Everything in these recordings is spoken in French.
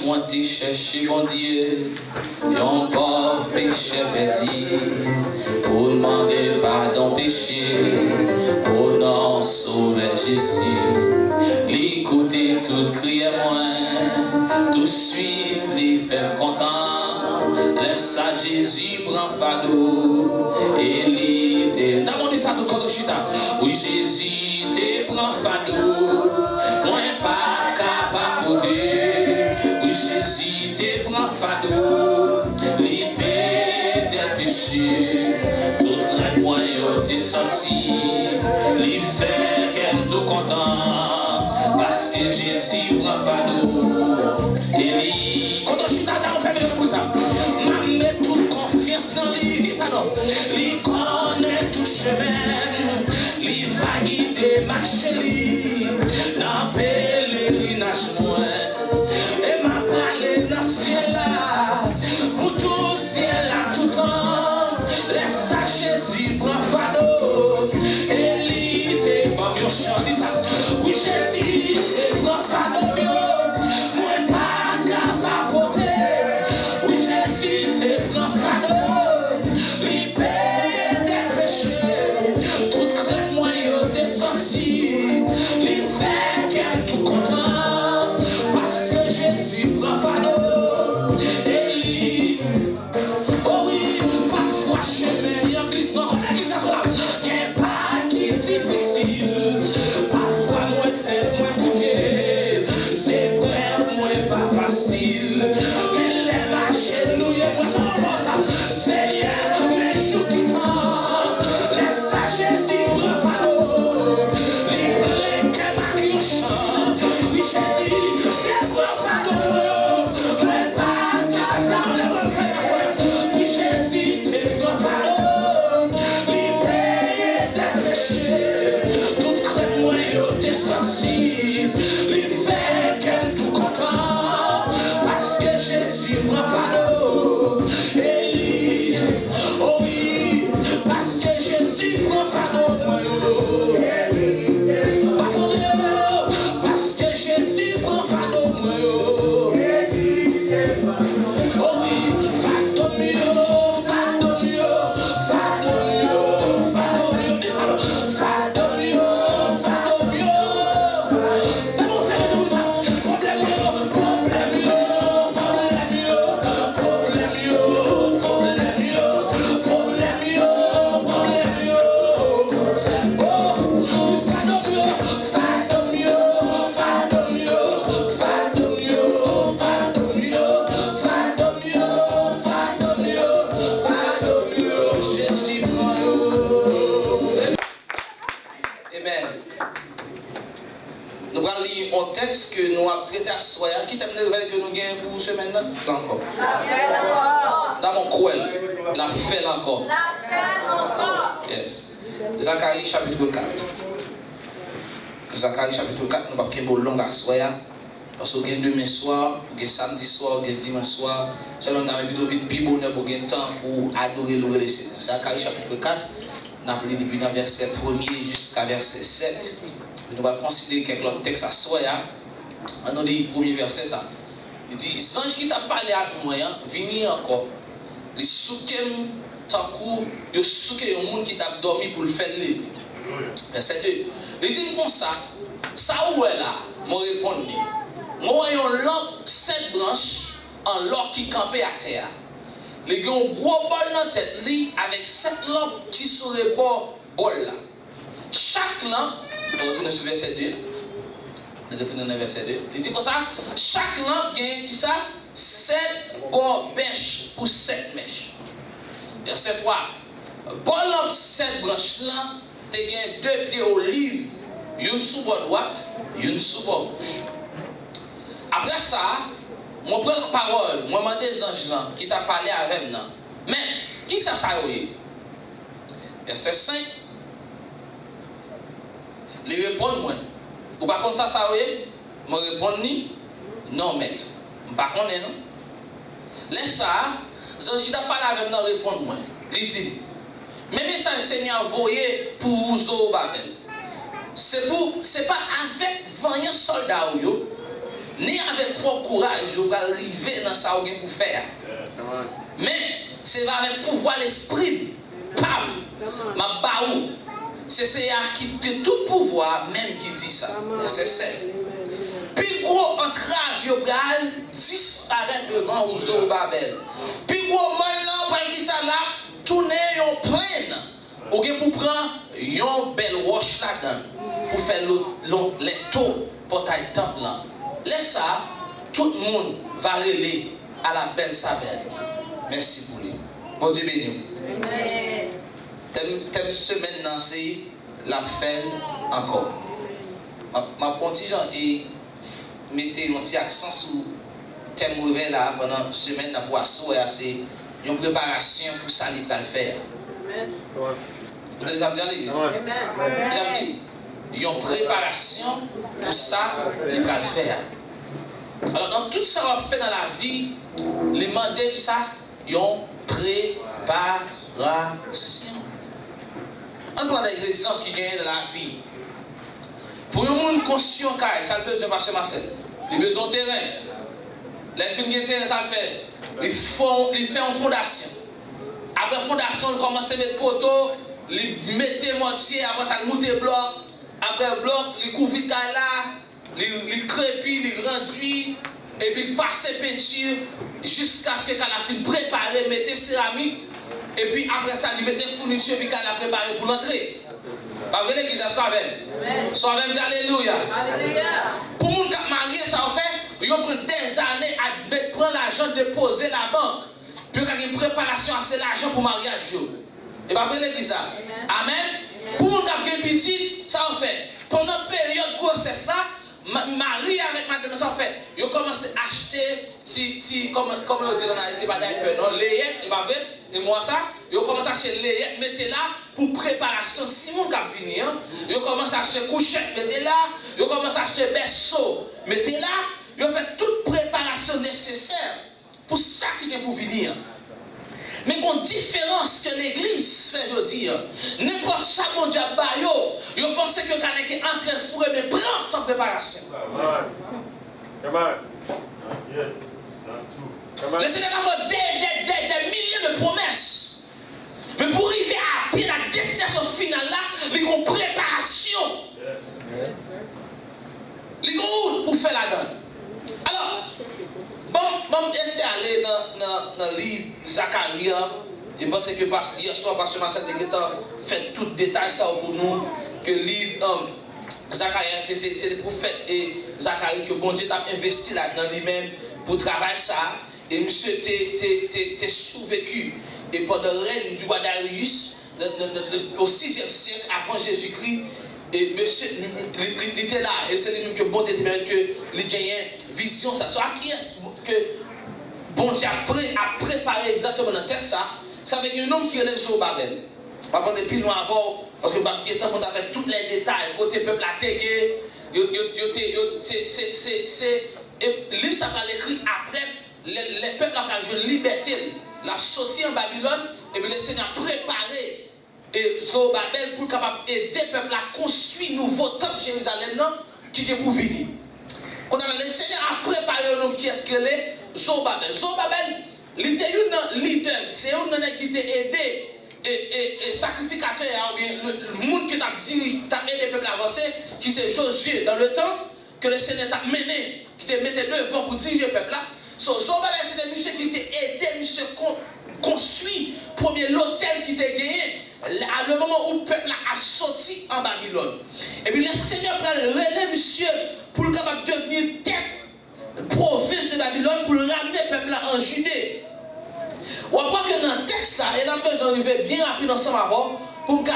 moi t'ai cherché mon Dieu, yon pauvre péché petit, pour demander pardon péché, au nom sauver Jésus. L'écouter tout crier moi, tout de suite les faire content, laisse à Jésus prend fado, et l'idée, d'abord ça tout contre chita, oui Jésus te prend fado, moi pas capable porter, oui Jésus te prend fado, l'épée des péchés, tout le moyen t'es senti, les fait qu'elle tout content, parce que Jésus prend fado, et lui, quand on chita dans on fait bien pour ça, m'a met toute confiance dans lui, dis ça non, lui connaît tout chemin, lui va guider marcher lui, dans pèlerinage moi, et m'a parlé dans le ciel là, pour tout le ciel là tout temps, laisse à Jésus prend fado, et lui t'es pas mieux chant, dis ça, oui Jésus t'es prend fado, moi pas capable porter, oui Jésus t'es prend fado, lui paye des péchés, tout crème moi yo t'es sorti, lui fait qu'elle tout content, parce que Jésus prend fado, et lui, oh oui, parfois chemin y'en glissant, on a glissé sur la, qu'est pas qui difficile, parfois moi fait moins bouquet, c'est vrai moi pas facile, mais les marchés nous y'a moi ça, Seigneur, mes choux qui tentent, laisse à Jésus prend fado, les que qui chante, oui Jésus, t'es prend fado, mais pas, ça on est bon frère, oui Jésus, t'es prend fado, lui paye tes péchés, toute crème moi yo t'es sorti, lui fait qu'elle tout content, parce que Jésus prend fado, et lui, oh oui, parce que Jésus prend fado, moi yo, attendez, parce que Jésus prend fado, moi yo, oh oui, fado mio, fado mio, fado mio, fado mio, fado mio, fado mio, d'abord frère tout ça, problème yo, problème yo, problème yo, problème yo, problème yo, problème yo, problème yo, oh, fado mio, fado mio, fado mio, fado mio, fado mio, fado mio, fado mio, fado mio, Jésus prend yo. Amen. Nous allons lire un texte que nous avons traité à soi, qui t'aime les nouvelles que nous gagnons pour ce semaine-là. Encore. Dans mon coin, la fait encore. Yes. Zacharie chapitre 4. Zacharie chapitre 4, nous allons long à soi. Parce que demain soir, samedi soir, dimanche soir, selon dans mes vidéos, vite plus bonheur pour gagner temps pour adorer le Seigneur. Zacharie chapitre 4, nous avons lu depuis le verset 1er jusqu'à verset 7. Nous allons considérer quelques textes à soi. On a dit le premier verset ça. Il dit, l'ange qui t'a parlé à moi, vini encore. Les soukem tant coup, il souké un monde qui t'a dormi pour le faire lever. Verset 2. Il dit comme ça où est là, moi répondre. Moi voyons lampe 7 branches en l'or qui campait à terre. Les gars ont gros bol dans la tête avec 7 lampes qui sont les bol là. Chaque lampe, on retourne sur verset 2. On retourne dans verset 2. Il dit comme ça, chaque lampe gagne qui ça 7 bol mèches pour 7 mèches. Verset 3. Bon lampe 7 branches là, tu as 2 pieds olives, une sous bord droite, une sous bord gauche. Après ça, moi prends la parole, moi demande des anges là qui t'a parlé avec moi. Mais qui ça y est? Verset 5. Les répondent moi. Ou par contre ça y est? Moi répondre ni non maître. Par contre non. Laisse ça, les anges qui t'a parlé avec moi répondent moi. Il dit mais message Seigneur envoyé pour vous au Babel. C'est pas avec 20 soldats ni avec propre courage, vous allez arriver dans ça que vous faire. Mais c'est avec pouvoir l'esprit. Pam! Ma baou. C'est à qui tout pouvoir, même qui dit ça. Verset 7. Puis gros entrave yogal disparaît devant Zorobabel. Puis gros maintenant, pour qui ça là, tourner en pleine. Ou pour prendre une belle roche là-dedans. Pour faire les taux portail temple là. Laisse ça, tout le monde va relayer à la belle Sabelle. Merci pour lui. Bon Dieu béni. Thème semaine, c'est la fin encore. Ma contingent et mettez un petit accent sur le thème mauvais là pendant une semaine pour assurer c'est une préparation pour ça qu'il va le faire. Vous avez déjà dit l'église? J'ai dit, une préparation pour ça qu'il va le faire. Alors dans tout ça qu'on fait dans la vie, les mandats qui ça, une préparation. On prend des exemples qui gagnent dans la vie. Pour un monde conscient, ça a besoin de passer Marcel. Il a besoin de terrain. Les filles qui ont terrain, ça le fait. Il fait une fondation. Après la fondation, il commence à mettre poteau, il met mortier, après ça, il monte bloc. Après le bloc, il couvre là, il crépit, il réduit, et puis il passe peinture jusqu'à ce que la fille prépare, mette céramique. Et puis après ça, il met des fournitures et puis qu'elle a préparé pour l'entrée. Pas vrai l'église, est-ce qu'on même? Soit même dit alléluia. Pour les gens qui sont mariés, ça en fait, ils prennent des années à prendre l'argent, déposer la banque. Puis il y a une préparation à cet argent pour le mariage. Et pas vrai l'église là. Amen. Pour les gens qui ont petit, ça en fait. Pendant la période de grossesse là, Marie avec madame ça fait, ils ont commencé à acheter, comme on dit dans Haïti, non, layette, et pas vrai, et moi ça, ils ont commencé à acheter layette, mettez là, pour préparation de Simon qui a fini, ils ont commencé à acheter couchette, mettez là, ils ont commencé à acheter berceau, mettez là, ils ont fait toute préparation nécessaire pour ça qui est pour venir. Mais une différence que l'église fait aujourd'hui, n'importe ça, mon Dieu, ils pensent que quand on est entré fourré, mais prend sans préparation. Le Seigneur a des milliers de promesses. Mais pour arriver à atteindre la destination finale là, il y a une préparation. Il y a une pour faire la donne. Alors, bon, essayer d'aller dans le livre Zacharie. Je pense que hier soir, Pasteur Marcel de fait tout détail ça pour nous. Que le livre Zacharie, c'est le prophète et Zacharie que bon Dieu t'a investi là-dedans lui-même pour travailler ça. Et monsieur t'es survécu. Et pendant le règne du roi Darius, au 6e siècle avant Jésus-Christ, et monsieur, il était là. Et c'est lui-même que bon Dieu que il gagnait vision. Ça soit qui est-ce que bon Dieu a préparé exactement dans la tête ça. C'est avec un homme qui est les Zorobabel. On va prendre des pilons avant, parce que Babki est en avec tous les détails. Côté peuple a taillé, c'est. Et lui, ça va l'écrire après. Les peuples ont joué liberté, la sortie en Babylone, et puis le Seigneur a préparé Zorobabel pour capable aider le peuple à construire un nouveau temple Jérusalem qui est pour venir. Quand le Seigneur a préparé un homme qui est Zorobabel. Zorobabel, il était un leader, c'est un homme qui t'a aidé, et sacrificateur, le monde qui t'a aidé le peuple à avancer, qui c'est Josué, dans le temps que le Seigneur t'a mené, qui t'a mis devant pour diriger le peuple là. Zorobabel, c'est un monsieur qui t'a aidé, monsieur construit premier l'hôtel qui t'a gagné, à le moment où le peuple a sorti en Babylone. Et puis le Seigneur prend le relais, monsieur, pour le capable de devenir tête, province de Babylone, pour le ramener le peuple là en Judée. On voit que dans le texte, ça, il a besoin d'arriver bien rapide ensemble avant, pour que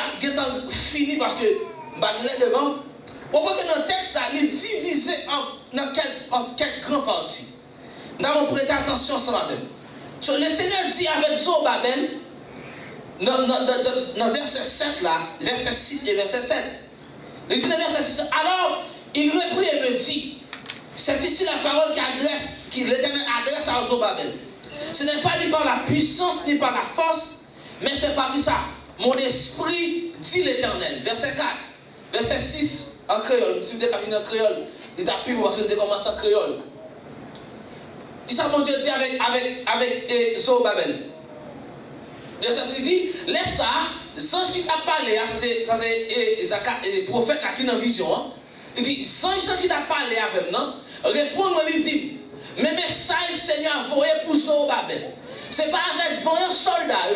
fini parce que Babylone devant. On voit que dans le texte, ça, il est divisé en quelques grandes parties. Nous avons prêté attention ensemble avec. So, le Seigneur dit avec Zorobabel, dans verset 7 là, verset 6 et verset 7. Il dit dans verset 6, alors il reprit et me dit, c'est ici la parole que l'Éternel adresse à Zorobabel. Ce n'est pas ni par la puissance ni par la force, mais c'est par ça. Mon esprit dit l'Éternel. Verset 4, verset 6 en créole. Si vous êtes pas fini en créole, il t'a pris parce que vous commencé en créole. qui ça mon Dieu dit avec Zorobabel. Ça se dit, laisse ça, Sange qui t'a parlé, ça c'est le prophète qui dans vision. Hein. Il dit, Sange qui t'a parlé avec nous, répond-moi, il dit, mais message Seigneur envoyé pour Zorobabel. Ce n'est pas avec 20 soldats,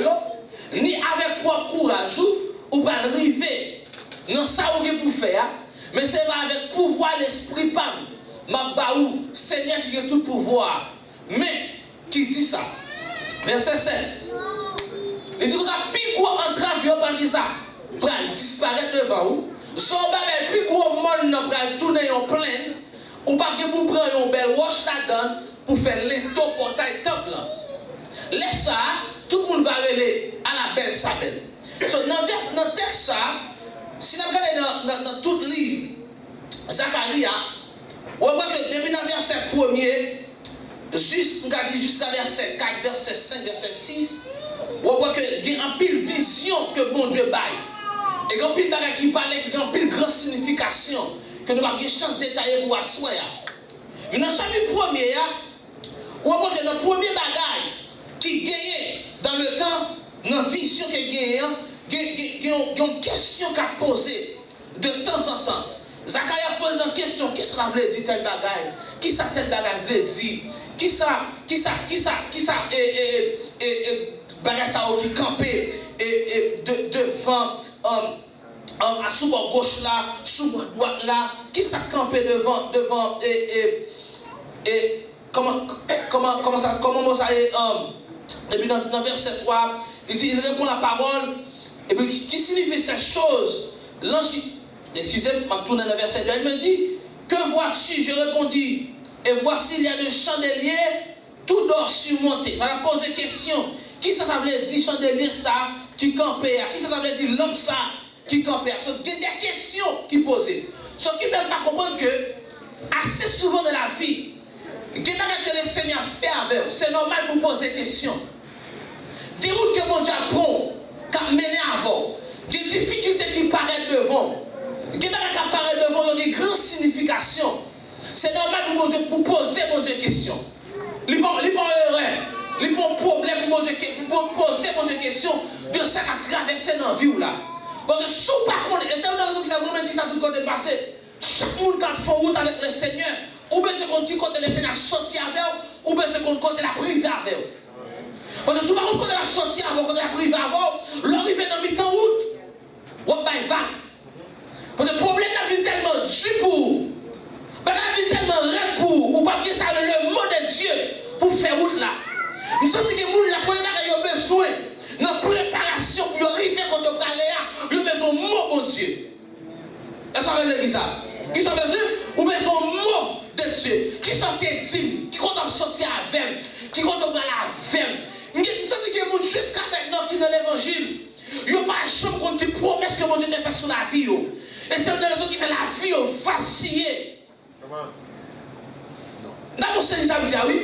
ni avec propre courage, ou pas arriver dans ça ou pour faire, mais c'est avec pouvoir l'esprit pam. Ma baou, Seigneur qui a tout pouvoir. Mais, qui dit ça? Verset 7. Il dit que ça plus gros entrave, parce que ça pour disparaître devant vous. Zorobabel plus gros monde pour tourner en pleine, ou pas que vous prendre une belle roche là-dedans pour faire l'étau portail temple. Laisse ça, tout le monde va aller à la belle s'appelle. So, dans le texte, si nous regardons dans tout livre, Zacharie, on voit que depuis le verset 1er, jusqu'à verset 4, verset 5, verset 6, on voit qu'il y a une pile vision que bon Dieu baille. Et il y a une pile bagaille qui parle, qui a une pile grande signification, que nous avons des chances de détailler pour asseoir. Mais dans le chapitre 1er, on voit que le premier bagaille qui gagne dans le temps, dans la vision qui gagne, il y a une question qu'a posée de temps en temps. Zacharie pose une question, qu'est-ce que ça veut dire tel bagaille? Qui ça tel bagaille veut dire? Qui ça bagaille ça qui campé devant sous bord gauche là, sous bord droite là, qui ça campé devant comment ça est et puis dans verset 3, il répond la parole et puis qui signifie ces choses? L'ange qui excusez-moi, je tourne dans le verset 2, il me dit, que vois-tu? Je répondis, et voici, il y a un chandelier tout d'or surmonté. On a posé question, qui ça veut dire chandelier ça qui campait? Qui ça veut dire lampe ça qui campait? Il y a des questions qui posent. Ce qui fait pas comprendre que, assez souvent dans la vie, que le Seigneur fait avec vous, c'est normal de vous poser des questions. Des routes que mon Dieu prend, qui mené avant, des difficultés qui paraissent devant. Qui apparaît devant une grande signification. C'est normal pour Dieu pour poser mon Dieu question. Il prend erreur, il prend problème pour poser mon Dieu question de ça à traverser dans la vie là. Parce que sous par contre, et c'est une raison qui a vraiment dit ça tout le côté passé. Chaque monde qui a fait route avec le Seigneur, ou bien c'est qu'on dit côté le Seigneur sorti avec vous, ou bien c'est qu'on côté la privé avec vous. Parce que souvent quand on a sorti avec vous, quand on a privé avec vous, l'arrivée dans mi-temps route, on va y va. Parce que le problème n'a vu tellement dur pour vous. La vie tellement raide pour vous. Ou pas que ça le mot de Dieu pour faire route là. Nous sentons que nous, la première chose, nous besoin de préparation pour arriver quand on parle là. Nous avons besoin de mot bon Dieu. Est-ce que vous avez ça? Qui sont besoin? Ou besoin de mot de Dieu. Qui sont dignes, qui comptent sortir avec, qui comptent aller avec. Nous sentons que nous, jusqu'à maintenant, qui dans l'évangile, il n'y a pas de chose contre les promesses que mon Dieu a fait sur la vie. Et c'est une des raisons qui fait la vie vaciller. Dans mon Seigneur, ça me dit, oui.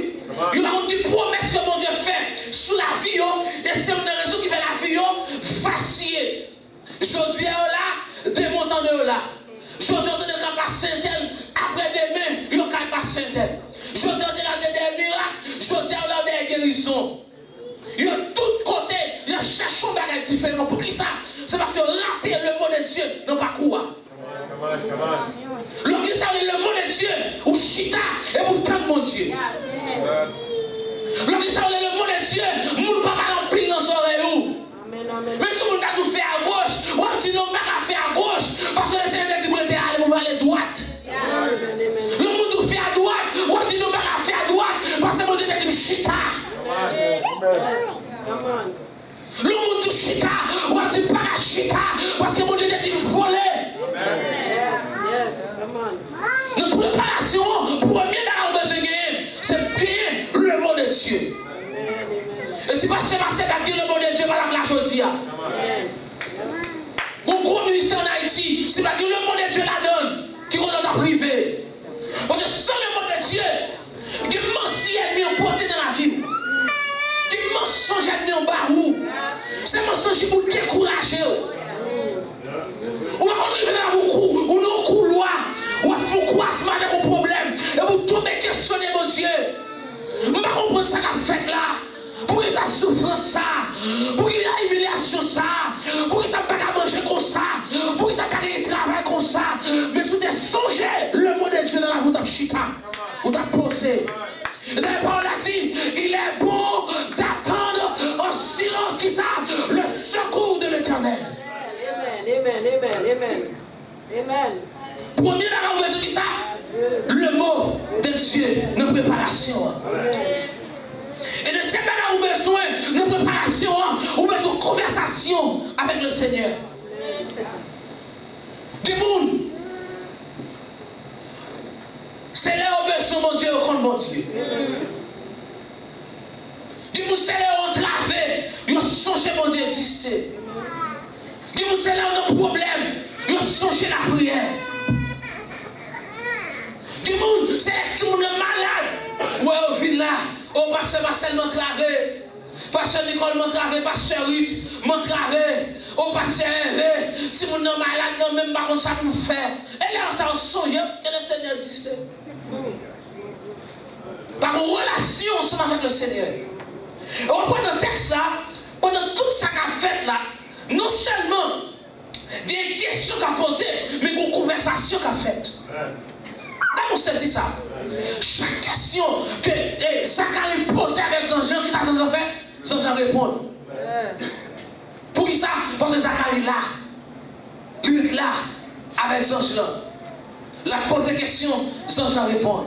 Il y a des promesses que mon Dieu fait sur la vie. Et c'est une des raisons qui fait la vie vaciller. Je dis là, démontant de là. Je dis de passer tel, après demain, il n'y a pas passer tel. Je dis là des miracles, je dis là des guérisons. Il y a tout côté, il y a cherché un bagage différent. Pour qui ça? C'est parce que rater le mot de Dieu n'a pas quoi. Lorsque ça le mot de Dieu, ou chita, et vous tentez mon Dieu. Lorsque ça le mot de Dieu, vous ne pouvez pas en pile dans son oreille. Même si vous avez tout fait à gauche, vous dites non, pas qu'à faire à gauche, parce que le Seigneur dit que vous allez aller à droite. Le monde tout fait à droite, vous dites non, pas qu'à faire à droite, parce que mon Dieu dit chita. Le monde tout chita, vous dites pas qu'à chita, parce que mon Dieu dit voler. Notre préparation, premier d'arbre de ce game, c'est prier le mot de Dieu. Et si pas c'est passé avec le mot de Dieu, madame la Jodia. Mon gros ministère en Haïti, c'est parce que le mot de Dieu la donne, qui est dans ta privée. Parce que sans le mot de Dieu, qui menti ennemi emporté dans la vie, qui mensonge ennemi en barou, c'est mensonge qui vous décourager. Ou à arriver dans beaucoup, ou non couloir, ou à faire croissement avec un problème, et vous tombez questionner mon Dieu. comprendre ça qu'a fait là. Pour qu'il y ait souffrance ça. Pour qu'il y ait humiliation ça. Pour qu'il n'y ait pas manger comme ça. Pour qu'il n'y ait pas de travail comme ça. Mais si tu as songé le mot de Dieu dans la route de Chita, ou t'as posé. La parole a dit, il est bon d'attendre en silence qui ça, le secours de l'Éternel. Amen. Premier bagage besoin de ça, le mot de Dieu, notre préparation. Et de ces bagages ou besoin de préparation, ou besoin de conversation avec le Seigneur. Du monde. C'est là où besoin mon Dieu au compte mon Dieu. Du monde c'est là où on travaille, ils songent mon Dieu exister. Du monde c'est là où on a un problème, ils songent la prière. Du monde c'est là que tout le monde est malade. Ouais, au vide là, au pasteur Marcel m'a travaillé. Pasteur Nicole m'a travaillé, pasteur Ruth m'a travaillé. Au pasteur Hervé, si mon nom malade, non, même pas comme ça pour faire. Et là, ça, on songe que le Seigneur existe. Par une relation ensemble avec le Seigneur. Et on prend dans le texte là, pendant tout ça qu'a fait là, non seulement des questions qu'a posées, mais une conversation qu'a faite. D'abord, c'est ça. Chaque question que Zacharie posait avec Jean-Jean, qui ça Jean-Jean fait? Jean-Jean répond. Pour qui ça? Parce que Zacharie là, lui est là, avec Jean-Jean. La pose des questions, Jean-Jean répond.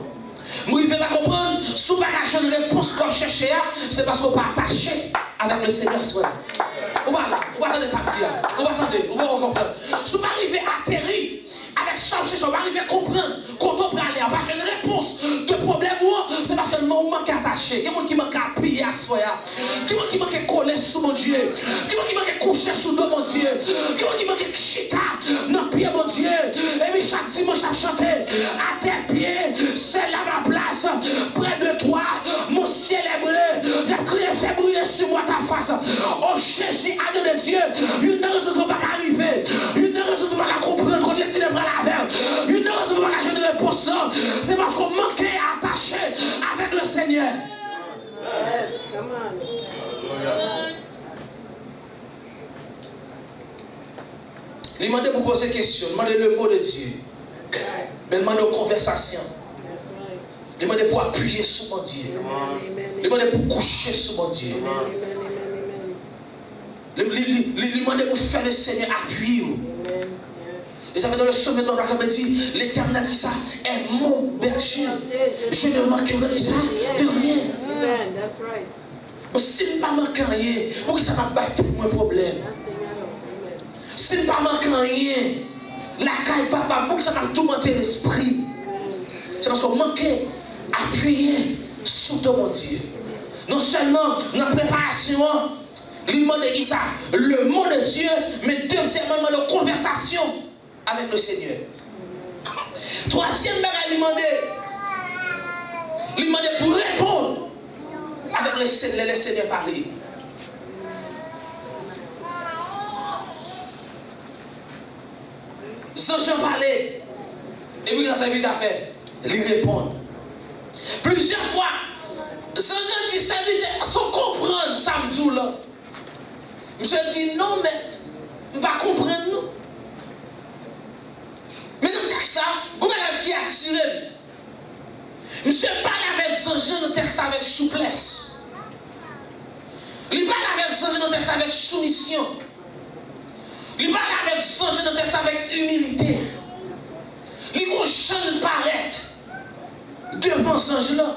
Moi, il ne peut pas comprendre, si vous n'avez pas de réponse comme chercher, c'est parce qu'on n'est pas attaché avec le Seigneur. Vous ne pas attendre ça, vous ne pas attendre, vous ne pas comprendre. Si vous n'arrivez à atterrir avec ça, vous n'arrivez à comprendre, quand on peut aller, on va avoir une réponse de problème, c'est parce que le monde manque attaché. Il y a des gens qui manquent à prier à soi. Il y a des gens qui manquent à coller sous mon Dieu. Il y a des gens qui manquent à coucher sous mon Dieu. Il y a des gens qui manquent à chita dans le pied, mon Dieu. Et puis chaque dimanche, à chanter à tes pieds, c'est là ma place. Près de toi, mon ciel est bleu. La crié fait briller sur moi ta face. Oh Jésus, Agneau de Dieu, une raison ne va pas arriver. Une raison ne va pas comprendre qu'on décide de prendre la verre. Une raison ne va pas avoir de réponse. C'est parce qu'on manquait à attacher avec le Seigneur. Il m'a demandé pour poser des questions, il m'a demandé le mot de Dieu. Mais il m'a demandé conversation. Il m'a demandé pour appuyer sur mon Dieu. Il m'a demandé pour coucher sur mon Dieu. Il m'a demandé pour faire le Seigneur appuyer. Et ça fait dans le sommet de la Bible dit, l'Éternel qui ça est mon berger. Je ne manquerai ça de rien. Mais si je ne manque rien, pourquoi ça m'a battu mon problème? Si je ne manque rien, la caille papa, pourquoi ça m'a tourmenté l'esprit? C'est parce qu'on manquait appuyer sur ton mon Dieu. Non seulement notre préparation, il demande ça, le mot de Dieu, mais deuxièmement, la conversation avec le Seigneur. Troisième bagage, il demandait pour répondre avec le Seigneur parler. Jean-Jean parlait, et puis dans sa vie à faire, il répond. Plusieurs fois, Jean-Jean dit sa vie sans comprendre ça me dit là. Monsieur dit non, mais je ne peux pas comprendre nous. Mais dans le texte, vous avez qui attiré. Monsieur parle avec Jean-Jean dans le texte avec souplesse. Il parle avec Jean-Jean dans le texte avec soumission. Il parle avec Jean-Jean dans le texte avec humilité. Il va jamais paraître devant Jean-Jean.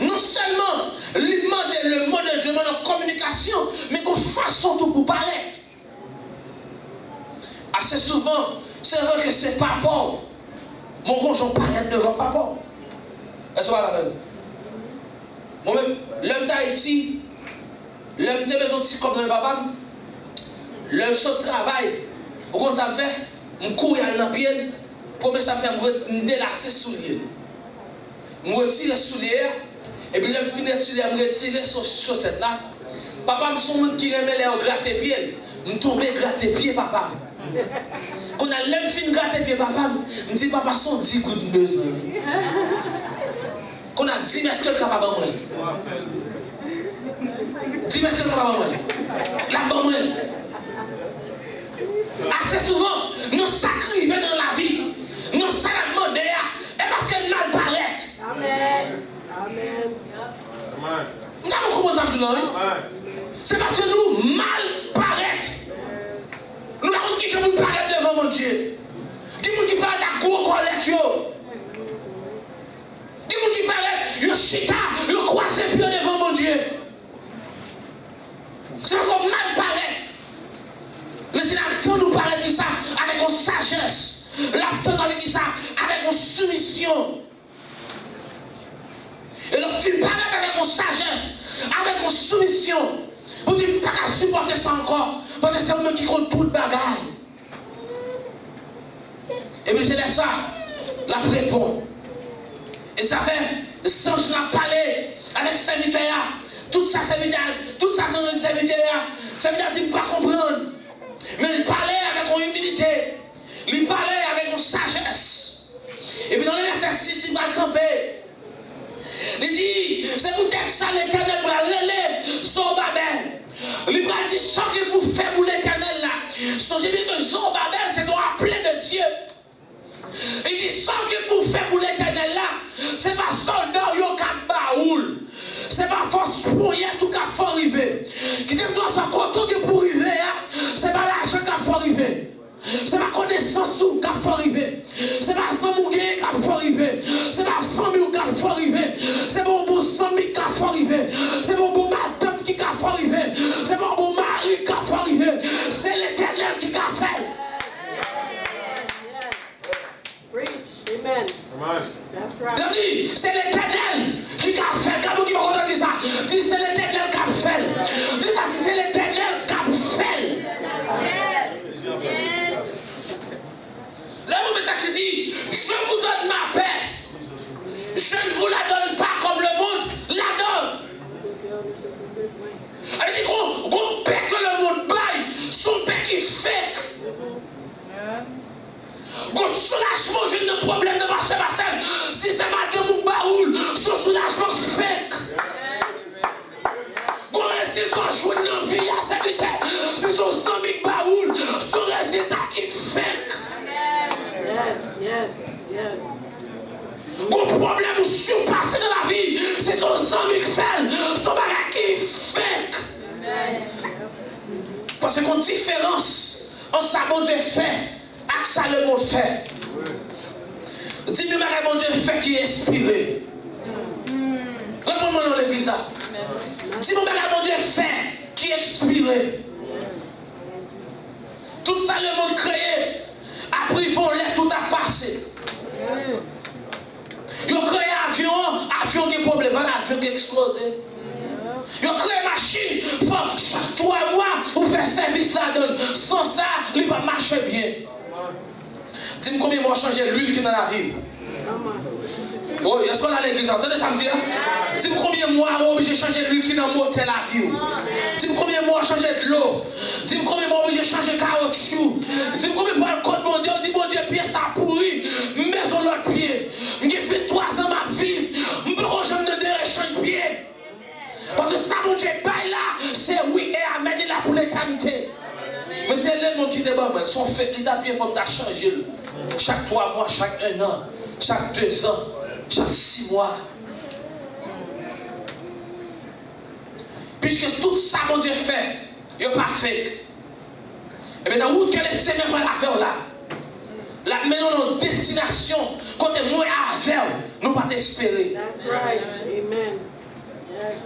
Non seulement il demande le mot de Dieu en communication, mais qu'on façon tout pour paraître. Assez souvent, c'est vrai que c'est pas bon. Mon conjoint paraît devant papa. Est-ce que vous la même? Moi-même, l'homme d'Haïti, l'homme de maison de comme dans le papa, l'homme de travail, au compte ça fait, je cours à l'ambiance, pour que ça fait me délasser sous lui. Je retire sous lui, et puis l'homme finit sous lui, je retire sur chaussette là. Papa, je suis un qui remet les gratter pieds. Je tombe gratter pieds, papa. Quand on a l'homme fin gratter pieds, papa, je dis papa, son 10 coups de besoin. Quand on a dit, mais est-ce que le capable de moi? Dis, mais est-ce que le capable de moi? La bonne moi. Assez souvent, nous sacrifions dans la vie, nous salamons derrière, et parce que nous mal paraître. Amen. Amen. Nous avons compris ça tout c'est parce que nous mal paraître. Nous avons qui je vous paraître devant mon Dieu. Dis-moi qui parle de gros collecteur. Dis-moi qui paraît, yo chita, yo croisé pied devant mon Dieu. C'est parce qu'on mal paraît. Le Seigneur nous paraît qui ça avec une sagesse. L'attend avec qui ça avec une soumission. Et le film paraît avec une sagesse, avec une soumission. Vous dites pas qu'à supporter ça encore. Parce que c'est un qui compte tout le bagaille. Et puis c'est ça, la répond. Et ça fait, sans je n'ai parlé avec serviteur, tout ça serviteur, tout ça c'est serviteur, ça veut dire qu'il ne peut pas comprendre. Mais il parlait avec une humilité, il parlait avec une sagesse. Et puis dans le verset 6, il va camper. Il dit, c'est peut-être ça l'Éternel va relayer Zorobabel. Il va dire, ce que vous faites pour l'Éternel là. Songez bien que Zorobabel, c'est qu'on appelé de Dieu. Il dit, ce que vous faites pour l'Éternel là, c'est pas soldat yo cap baoul. C'est pas force pour rien tout cap faut arriver. Qui te doit sa content que pour arriver, c'est pas l'argent cap faut arriver. C'est pas connaissance ou cap faut arriver. C'est pas sang mougué cap faut arriver. C'est pas famille ou cap faut arriver. C'est bon bon sami cap faut arriver. C'est bon bon madame qui cap faut arriver. C'est bon bon mari cap faut arriver. C'est l'Éternel qui cap fait. Amen. That's right. C'est l'Éternel qui a fait. Quand vous entendez ça, dis c'est l'Éternel qui a fait. Dis ça, c'est l'Éternel qui a fait. Là, vous mettez dit, je vous donne ma paix. Je ne vous la donne pas comme le monde la donne. Elle dit qu'on paix que le monde baille, son paix qui fait. Qu'on soulagement, j'ai de problème de passer Marcel. Si c'est matin mon baoul, son soulagement fait. Qu'on récit quand je joue dans la vie à sa vitesse. C'est son samique baoul, son résultat qui fait. Qu'on problème ou surpasser dans la vie, c'est son samique fait, son bagage qui fait. Parce qu'on différence entre sa bonne fait. Ça le monde fait. Dis-moi, mon Dieu fait qui est inspiré. Réponds-moi dans l'église là. Dis-moi, mon Dieu fait qui est inspiré. Tout ça le monde créé. Après ils vont l'air tout à passer. Ils ont créé avion qui est problème, avion qui est explosé. Ils ont créé machine, chaque 3 mois, pour faire service là-dedans. Sans ça, il va marcher bien. Dis-moi combien de mois changer l'huile qui est dans la vie. Oui, est-ce qu'on a l'église? Entendez ça me dire? Dis-moi combien de mois on est obligé de changer l'huile qui est dans le moteur la vie. Dis-moi combien de mois changer de l'eau. Dis-moi combien de mois on est obligé de changer caoutchouc. Dis-moi combien de fois le code mon Dieu, on dit mon Dieu, pied ça pourri, maison l'autre pied. J'ai fait 3 ans ma vie, je ne peux pas jamais de échange de pied. Parce que ça mon Dieu bail là, c'est oui et amen, il est là pour l'éternité. Mais c'est les gens qui débattent, son fait, il a bien faut changer. Chaque 3 mois, chaque 1 an, chaque 2 ans, chaque 6 mois. Puisque tout ça, mon Dieu fait, il n'a pas fait. Et bien, dans la route que le Seigneur va la faire là, là, maintenant, notre destination, quand on est moins avec, nous ne pas espérer. That's right. Amen.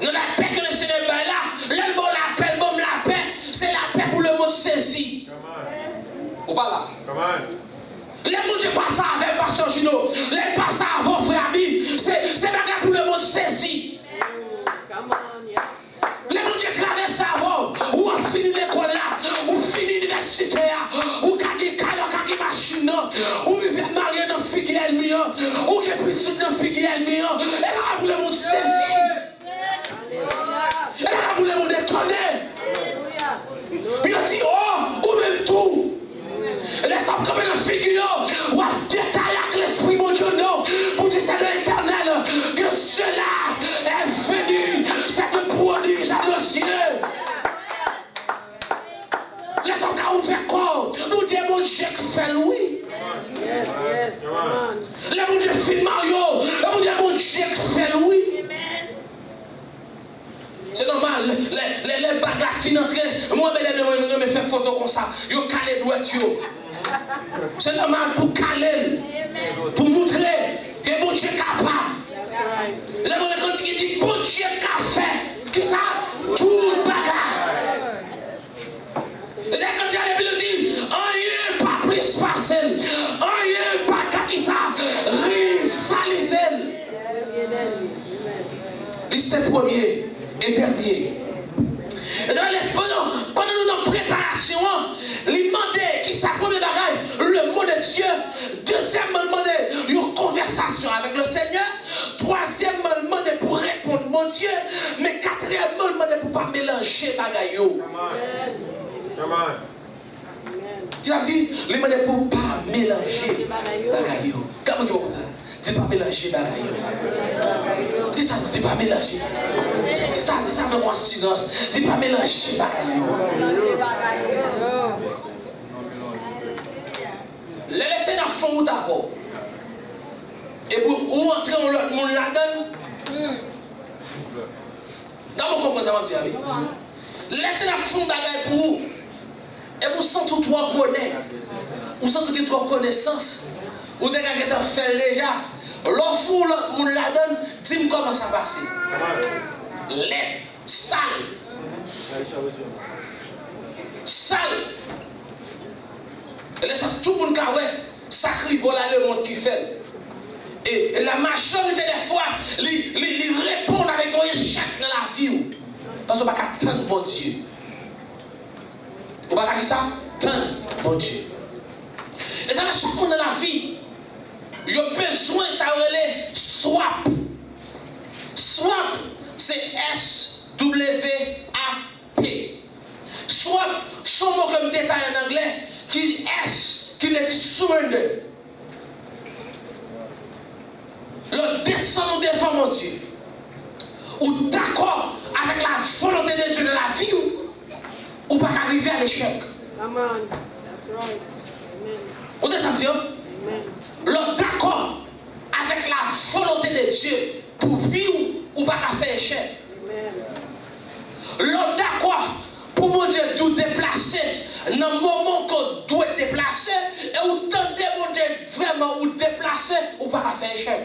Nous la paix que le Seigneur va là, le bon la paix, bon la paix, c'est la paix pour le monde saisi. Ou pas là? Les gens qui passent avec Pasteur Gino, les passent avant Frère Abi, c'est bagarre pour le monde saisi. Les gens qui traversent avant, ou ont fini l'école là, ou fini l'université là, ou qui ont machine, ou qui vivent mariés dans le figuier ennemi, ou qui ont petit dans le figuier ennemi, et bagarre pour le monde saisi. Et bagarre pour le monde étonné. Puis on dit, oh, ou même tout. Laisse moi comme une figure, ou à détailler avec l'esprit, mon Dieu, non, pour dire c'est l'éternel, que cela Mario, et vous dites, bon Dieu, fait oui. C'est normal, les bagages financiers, moi, je me fais photo comme ça, je calé douette. C'est normal pour caler, pour montrer que bon Dieu est capable. Les gens qui disent, bon Dieu est capable, qui ça? Tout bagage. Et quand il y a des Bibles, dit, rien pas plus facile, rien pas qui ça, rivaliser. C'est premier et dernier. Et pendant notre préparation, il demandait qui ça premier bagage, le mot de Dieu. Deuxièmement, il demandait une conversation avec le Seigneur. Troisièmement, il demandait pour répondre mon Dieu. Mais quatrièmement, il demandait pour ne pas mélanger bagage. Il a dit, il demandait pour ne pas mélanger bagage. Comment vous comprenez? Dis pas mélanger bagaille. Dis ça, dis pas mélanger. Dis ça avec moi silence. Dis pas mélanger bagaille. Les laisser dans le fond d'abord. Et pour où entrer dans l'autre monde là-dedans. Dans mon comportement, je dis oui. Laissez dans le fond bagaille pour vous. Et vous sentez tout trois connaître. Vous sentez que trois connaissances. Vous avez fait déjà. L'offre, on la donne, dis-moi comment ça passe. Les sales. Sale. Et là, tout le monde qui a sacré voilà le monde qui fait. Et la majorité des fois, ils répondent avec un échec dans la vie. Parce qu'on ne peut pas attendre bon Dieu. On ne peut pas dire ça? Attendre bon Dieu. Et ça va chaque monde dans la vie. Il y a besoin de ça relais swap. Swap, c'est S-W-A-P. Swap, son mot comme détail en anglais, qui S, qui veut dire surrender. Le descend devant mon Dieu. Ou d'accord avec la volonté de Dieu dans la vie, ou pas arriver à l'échec. Amen. That's right. Amen. On descend Dieu. Le d'accord avec la volonté de Dieu pour vivre ou pas faire échec. Le d'accord pour mon Dieu tout déplacer dans le moment qu'on doit déplacer et où tenter mon Dieu vraiment ou déplacer ou pas faire échec.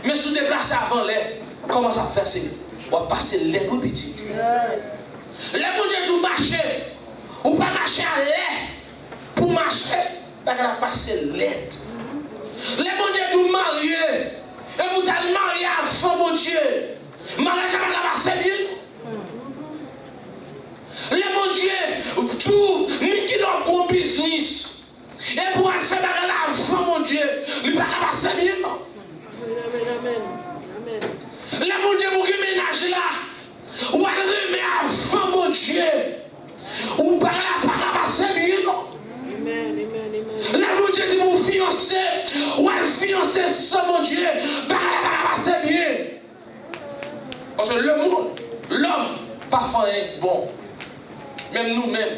Mais si vous déplacez avant l'air, comment ça fait ça? On va passer l'air au petit. Les mon Dieu tout marcher ou pas marcher à l'air pour marcher. Parce qu'elle a passé l'aide. Les bon Dieu nous mariés. Et vous êtes mariés avant mon Dieu. Mariage n'a pas passé bien. Les bon Dieu, tout, nous qui avons un gros business. Et pour faire ça avant mon Dieu, il n'a pas passé bien. Amen. Les bon Dieu, vous qui ménagez là, ou elle remet avant mon Dieu. Ou pas passer bien. Là, mon Dieu dit vous fiancez, ou elle fiancée sans mon Dieu, c'est bien. Parce que le monde, l'homme, parfois est bon. Même nous-mêmes,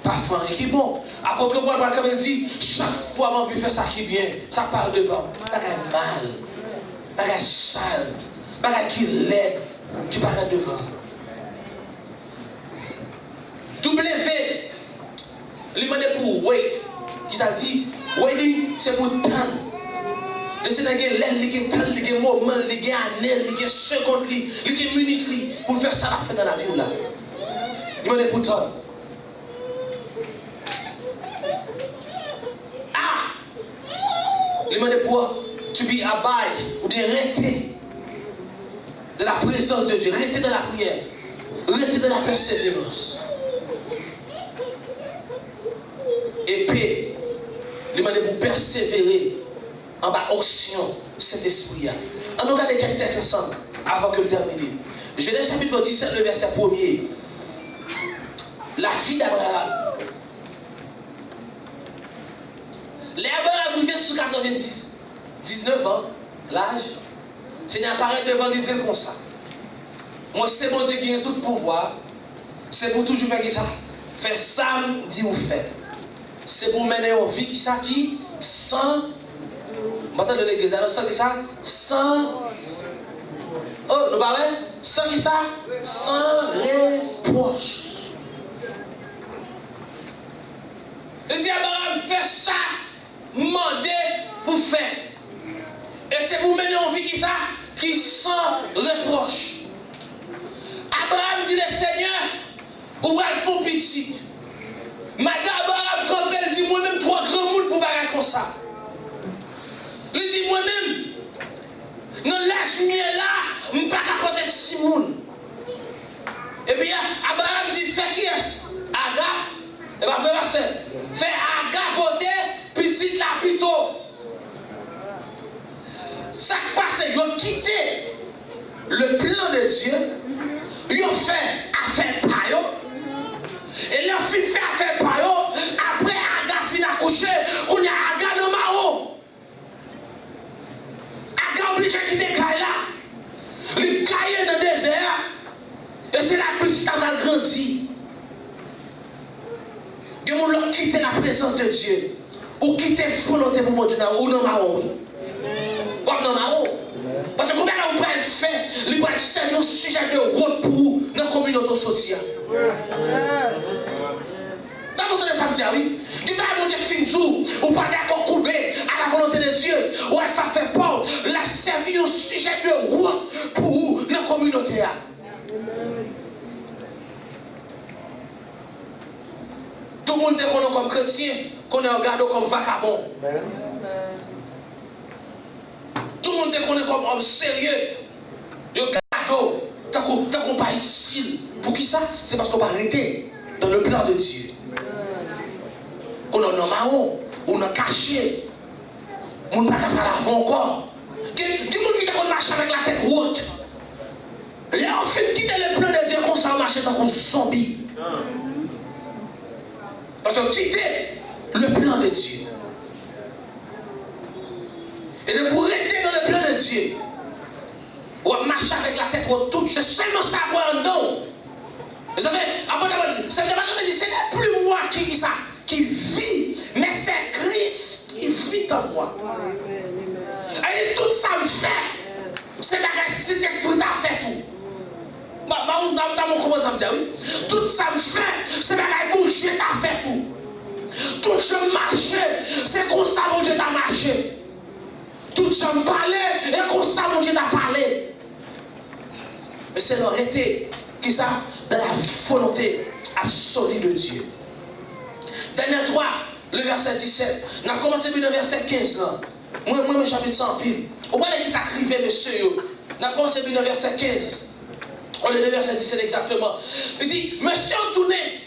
parfois est bon. Après que moi, quand il dit, chaque fois, mon vie fait ça qui est bien, ça part devant. Ça est mal, ça est sale, ça qui laid, qui part devant. W, il m'a dit pour wait. Qui ça dit, waiting, c'est pour temps. Le Seigneur a l'aile, il a temps, il a moment, il a année, il a seconde, il a minute pour faire ça la fin dans la vie là. Il m'a dit pour temps. Ah! Il m'a dit pour to be abide, ou bien rester de la présence de Dieu, rester dans la prière, rester dans la persévérance. Et puis, il m'a dit pour persévérer en bas action cet esprit-là. On regarde quelques textes ensemble avant que je termine. Genèse chapitre 17, le verset 1er. La fille d'Abraham. L'Abraham vivait sous 19 ans, l'âge. Seigneur apparaît devant lui dire comme ça. Moi, c'est mon Dieu qui a tout pouvoir. C'est pour toujours faire ça. Faire ça, dit ou fait. C'est pour mener une vie qui sans Maintenant de l'église, alors sans qui ça? Sans. Oh, nous parlons? Sans qui ça? Sans reproche. Il dit Abraham, fais ça, demandez pour faire. Et c'est pour mener en vie qui ça? Qui sans reproche. Abraham dit le Seigneur, ou elle font petit. Madame Abraham, quand elle dit moi-même, trois grands monde pour bagarre comme ça. Il dit moi-même, dans l'âge mien là, je ne peux pas porter 6 monde. Et puis Abraham dit, fais qui est-ce? Aga. Et bien, frère, fais Aga porter petite la plutôt. Ça qui passe, ils ont quitté le plan de Dieu. Ils ont fait affaire par eux. Et leur fille fait affaire par eux. Après, Aga finit à coucher. On a Aga dans Maro. Aga obligé de quitter Kaila. Il caille dans le désert. Et c'est la petite Aga grandit. Ils ont quitté la présence de Dieu. Ou quitter la volonté pour mon Dieu. Ou dans Maro. Ou dans Maro. Parce que comment on peut le faire, il va servir un sujet de route pour vous dans la communauté sortie. T'as entendu ça me dire, oui? Tu vas mon Dieu fin jour, ou pas d'accord couper à la volonté de Dieu, ou elle va faire porte, la servir un sujet de route pour vous dans la communauté. Tout le monde te connaît comme chrétien, qu'on est regardé comme vagabond. Tout le monde te connaît comme homme sérieux. Yo cadeau, t'as qu'on pas utile. Pour qui ça? C'est parce qu'on va arrêter dans le plan de Dieu. Qu'on a marron, on a caché. On n'a pas faire l'avant encore. Qui monde qui te marche avec la tête haute? Là, on fait quitter le plan de Dieu qu'on s'en marche dans un zombie. Parce qu'on quitter le plan de Dieu. Et de pour rester dans le plan de Dieu, on va marcher avec la tête haute toute. Je sais seulement savoir un don. Vous savez, ça veut dire c'est plus moi qui vit, mais c'est Christ qui vit en moi. Et tout ça me fait, c'est cet esprit t'a fait tout. Dans mon commentaire, ça me dit oui. Tout ça me fait, c'est que mon Dieu t'a fait tout. Tout je marchais, c'est comme ça mon Dieu t'a marché. Tout je me parlais, et comme ça mon Dieu t'a parlé. Mais c'est l'arrêté qui ça dans la volonté absolue de Dieu. Daniel 3, le verset 17. On a commencé le verset 15 là. Moi, j'habite ça en pile. Au moins, qui s'écrivait, monsieur. On a commencé le verset 15. On est le verset 17 exactement. Il dit, monsieur tourné,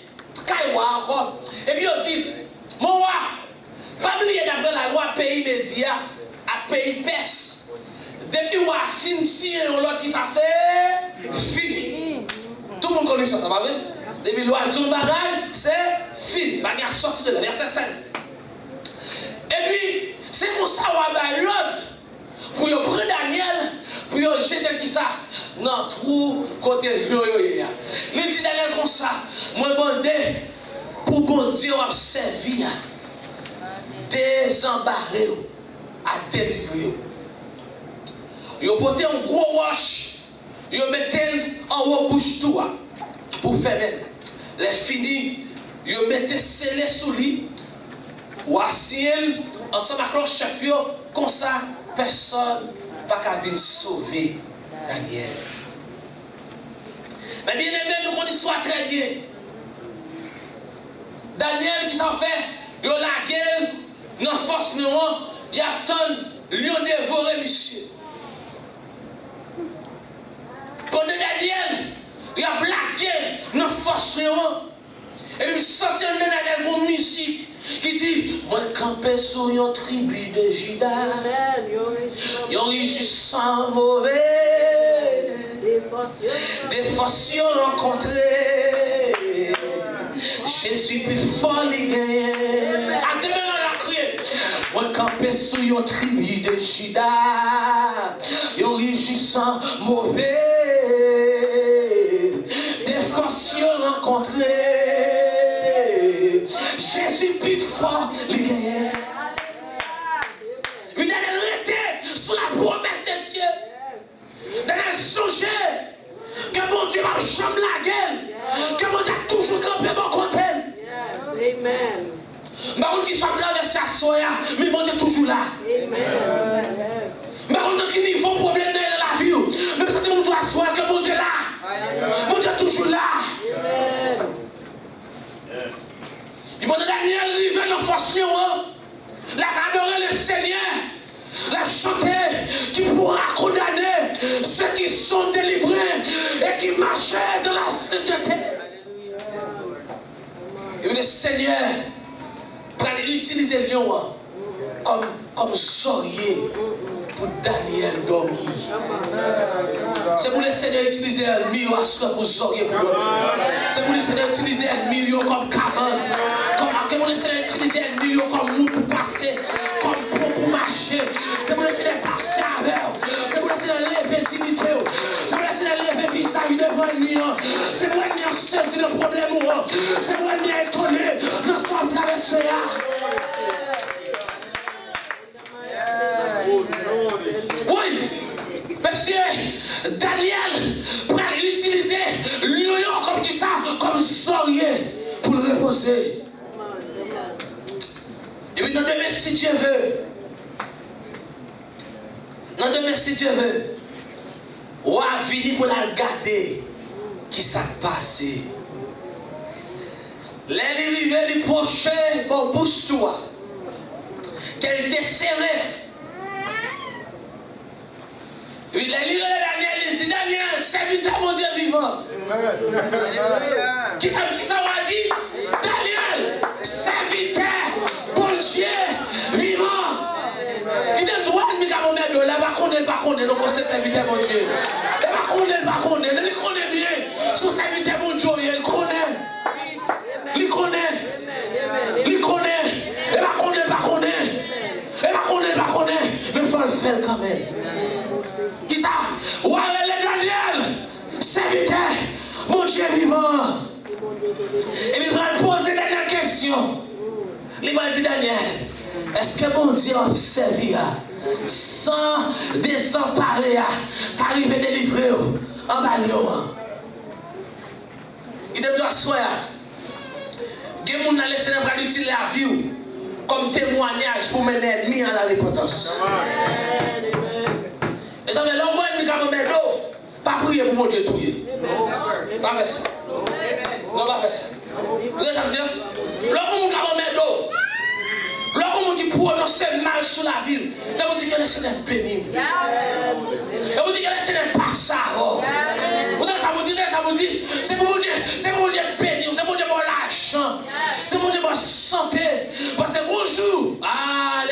Kaïwa encore. Et puis il dit, mon roi, pas oublier d'après la loi pays média à pays perse. Depuis roi fin si l'autre qui ça c'est fini. Tout le monde connaît ça, ça va bien? Depuis loi John Bagay, c'est fini. Bagay a sorti de là, verset 16. Et puis, c'est pour ça qu'on a l'autre pour prendre Daniel, pour jeter qui ça dans le trou côté yoyoya. Il dit Daniel comme ça, moi demandé pour bon Dieu observer, désembarrer, à délivrer. Ils ont porté un gros wash, ils ont mis en haut bouche tout pour fermer. Les finis, ils ont mis scellé sous lui, ou assis ensemble avec leur chef, comme ça, personne n'a pas venir sauver Daniel. Mais bien aimé, nous connaissons l'histoire très bien. Daniel qui s'en fait, il a la gueule, dans la force néant, il a tant lion dévoré, monsieur. Pendant Daniel, il a blagué dans la force néant. Et puis, il sentit un Daniel pour musique qui dit, moi, campé sur une tribu de Juda, yon régissant mauvais, des forces rencontrées. Jésus plus fort, les gagnants. Attendez, on a crié. Moi, campé sur une tribu de Juda, yon régissant mauvais, des forces rencontrées. Jésus plus fort, les gagnants. Il a arrêté manger. Que mon Dieu va jamais la gueule. Que mon Dieu a toujours campé mon côté. Yes. Amen. Par contre, qui sont traversés à soya, mais mon Dieu est toujours là. Amen. Par contre, qui n'y font problème dans la vie, même si mon Dieu a soya, que mon Dieu est là. Mon Dieu est toujours là. Amen. Et mon Daniel arrive dans la force, la adorer le Seigneur. La chanter qui pourra condamner ceux qui sont délivrés et qui marchaient dans la sainteté. Et le Seigneur va utiliser le lion comme sorier pour Daniel dormir. C'est pour le Seigneur utiliser le mur pour sorier pour dormir. C'est pour le Seigneur utiliser le mur comme cabane. C'est pour le Seigneur utiliser le mur comme mou pour passer, comme pour marcher. C'est pour le Seigneur passer avec. C'est pour le Seigneur lever dignité. C'est pour le Seigneur lever visage devant le mur. C'est pour le Seigneur saisir le problème. C'est pour le Seigneur étonner dans son traversée. Oui, monsieur Daniel va utiliser l'oignon comme ça, comme sorier pour le reposer. Et puis, non demain, si Dieu veut, on va venir pour la regarder qui s'est passé. Les prochains, bon, bouge-toi. Qu'elle était serrée. Il a lu Daniel, il dit Daniel, serviteur mon Dieu vivant. Qui ça va dire? Daniel, serviteur mon Dieu vivant. Il dit droit de me là, pas connaître, donc c'est serviteur mon Dieu. Et pas connaître, il connaît bien. Son serviteur mon Dieu, il connaît. Il connaît. Il connaît. Et pas connaît. Mais il faut le faire quand même. Qui ça? Ouais, les Daniel, serviteur, mon Dieu vivant. Et puis il va poser dernière question. Il va dire Daniel, est-ce que mon Dieu a servi sans désemparer, t'arriver délivrer en bagnole? Il doit soigner. Il y a des gens qui ont laissé la vie comme témoignage pour mener l'ennemi à la repentance. Et ça fait l'envoi de Mikamomé d'eau, pas prier pour mon Dieu tout. Pas faire ça. Non, pas faire ça. Vous avez dit, l'envoi de Mikamomé d'eau, l'envoi qui prononce mal sur la ville, ça veut dire que le Seigneur est béni. Ça veut dire que le Seigneur n'est pas ça. Ça vous dit, c'est pour vous dire béni, c'est pour vous dire bon l'argent, c'est pour vous dire bonne santé. Parce que gros jour,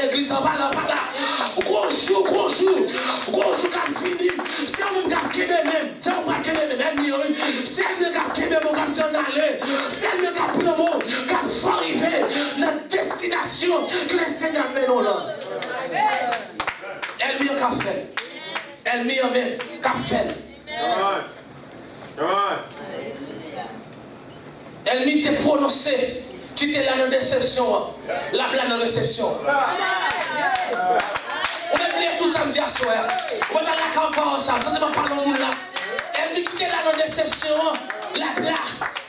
l'église en parle, gros jour, comme fini, c'est un même qui est même, c'est un même qui est même, c'est un même qui est même, c'est un même qui va arriver dans la destination que le Seigneur mène là. Elle m'y a fait. Elle m'y a fait. Elle m'y a prononcé. Qui était là dans la déception, la pleine réception. On a dit tout samedi à soir. On a la campagne ensemble. Ça, c'est pas parler au monde là. Elle dit qui était là dans la déception, la pleine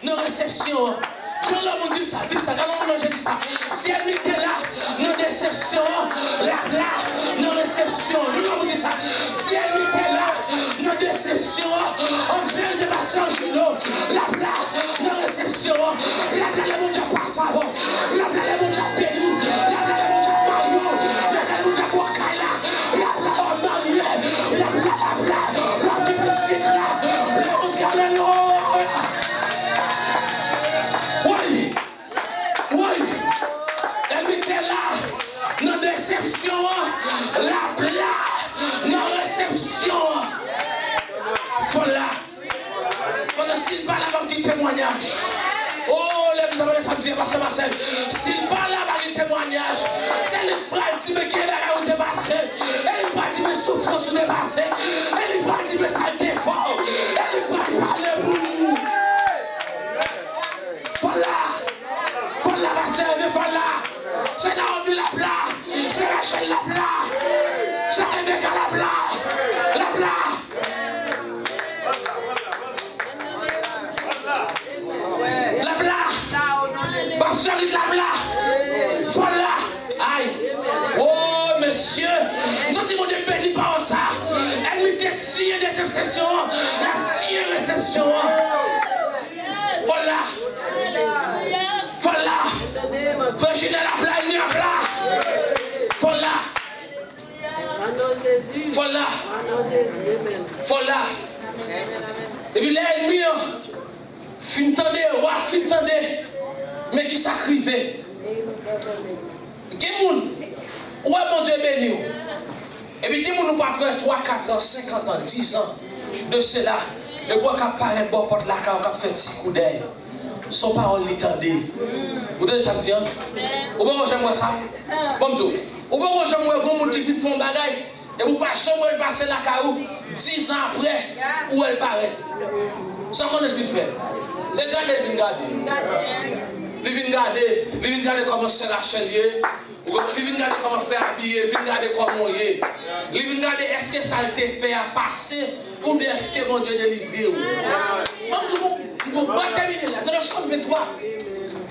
dans la réception. Je l'ai dit ça, quand on dit ça. Si elle était là dans la déception, la pleine dans la réception. Je l'ai dit ça. Si elle était là dans la déception, on vient de pasteur Juno, la pleine dans la réception, la pleine de mon Dieu passe avant, la pleine de mon Dieu béni, la pleine de mon Dieu Mario, la pleine de mon Dieu Wakaila, la pleine de Marie, la pleine de petit là, la mon Dieu alléluia. Oui, elle était là dans la déception, la pleine dans la réception. Voilà. Parce que s'il parle avec un témoignage, oh, les gens de samedi, Pasteur Marcel, s'il parle avec un témoignage, c'est le bras qui me quitte à où dépassé, et le bras qui me souffre sur dépassé, et le bras qui me sale défaut, et le bras qui parle pour nous. Voilà, voilà, c'est Naomi la plat, c'est Rachel la plat, c'est Rebecca la plat. réception. La sienne réception. Voilà. Voilà. Virginie la plat, il y a plat. Voilà. Voilà. Voilà. Et puis l'ennemi, fin tendez, mais qui sacrifie. Quelqu'un, où est mon Dieu béni? Et puis quelqu'un nous pas 3, 4 ans, 50 ans, 10 ans de cela. Et pour qu'on paraît bon porte la car on fait un petit coup d'œil. Son parole l'étendait. Vous donnez ça me dit? Ou bien j'aime ça? Bon Dieu. Ou bien j'aime un monde qui fait fond bagaille. Et vous pas jamais passer la caillou 10 ans après où elle paraît. Ça qu'on est vite fait. C'est quand elle vient garder. Il vient garder comment c'est la chelier. Il vient garder comment faire habiller. Il vient garder comment il est. Il vient garder est-ce que ça a été fait à passer ou bien est-ce que mon Dieu délivré. Vous pas terminer là. Dans le Somme 23.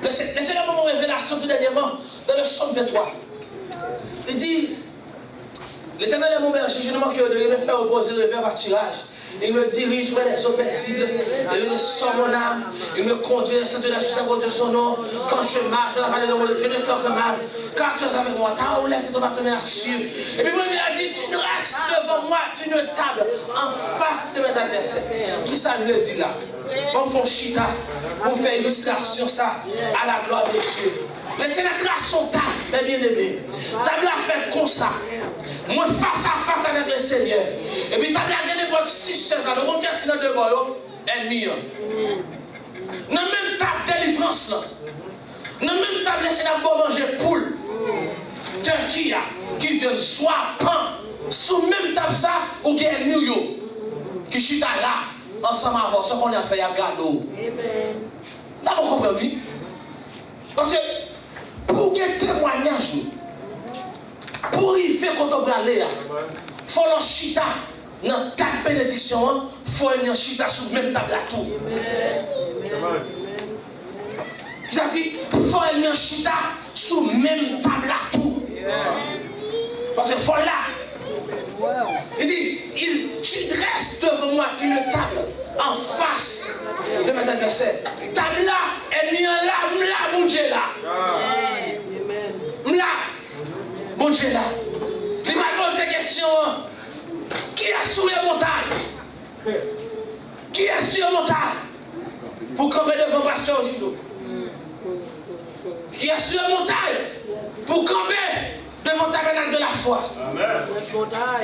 Laissez le moment de révélation tout dernièrement. Dans le Somme 23. Il dit. L'Éternel est mon berger, je ne manquerai de rien, me faire reposer le verre pâturage. Il me dirige vers les eaux paisibles, il ressort mon âme, il me conduit dans le centre de la justice à cause de son nom. Quand je marche dans la vallée de mon je ne crains que mal, car tu es avec moi, ta houlette et ton bâton m'assure. Et puis il a dit, tu dresses devant moi une table en face de mes adversaires. Qui ça le dit là? On fait chita pour faire illustration ça à la gloire de Dieu. Laissez la trace son table, mes bien-aimés. Table a fait comme ça. Moi face à face avec le Seigneur. Et puis table a gagné votre 6 chaises. Alors qu'est-ce qu'il y a devant eux? Ennemi. Dans la même table délivrance là. Dans la même table laissez la bonne manger poule. Qui vient soit pain. Sous même table ça ou bien ennemi qui chita là ensemble avant ce qu'on a fait à gado. T'as pas compris? Parce que pour qu'il y ait témoignage, pour y faire quand on va aller, il faut l'en chita dans ta bénédiction, il faut un chita sur la même table à tout. J'ai dit, il faut un chita sur la même table à tout. Parce que il faut là. Il dit, tu dresses devant moi une table en face de mes adversaires. Table là, elle est là, mon Dieu là. Là, mon Dieu là. Il m'a posé la question, qui est sur les montagnes? Qui est sur les montagnes? Pour camper devant pasteur Gino. Qui est sur les montagnes? Pour camper devant le tabernacle de la foi.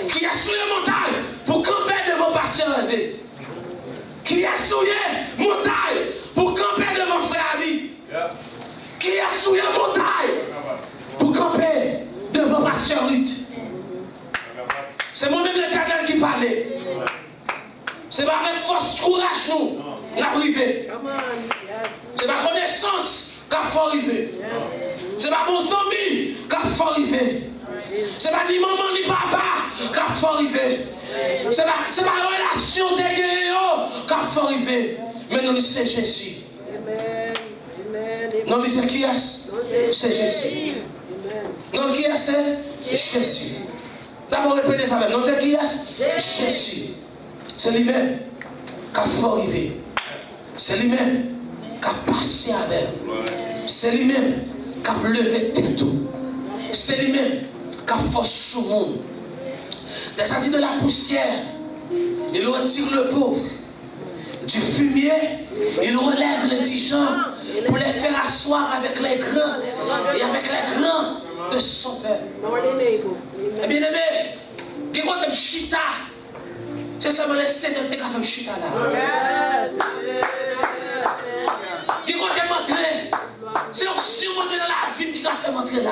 Qui est sur les montagnes? Pour camper devant pasteur Hervé. Qui est sur les montagnes? Pour camper devant frère Abi. Qui est sur les montagnes? Pour camper devant pasteur Ruth. C'est moi-même l'Éternel qui parlait. C'est pas avec force courage nous, la privé. C'est ma connaissance qu'il faut arriver. C'est pas mon zombie qu'il faut arriver. C'est pas ni maman ni papa qu'il faut arriver. C'est pas relation dégueu qu'il faut arriver. Mais nous c'est Jésus. Non, c'est qui est? C'est Jésus. Non, qui est? C'est Jésus. D'abord, répétez ça même. Non, c'est qui est? Jésus. C'est lui-même qui a fait arriver. C'est lui-même qui a passé avec. C'est lui-même qui a levé tête. C'est lui-même qui a fait sous le monde. Descendu de la poussière, il retire le pauvre. Du fumier, il relève les indigents pour les faire asseoir avec les grands et avec les grands de son peuple. Et bien aimé, qui compte chita, c'est seulement les Seigneurs qui ont fait chita là. Qui compte m'entrer, c'est aussi m'entrer dans la vie qui a fait m'entrer là.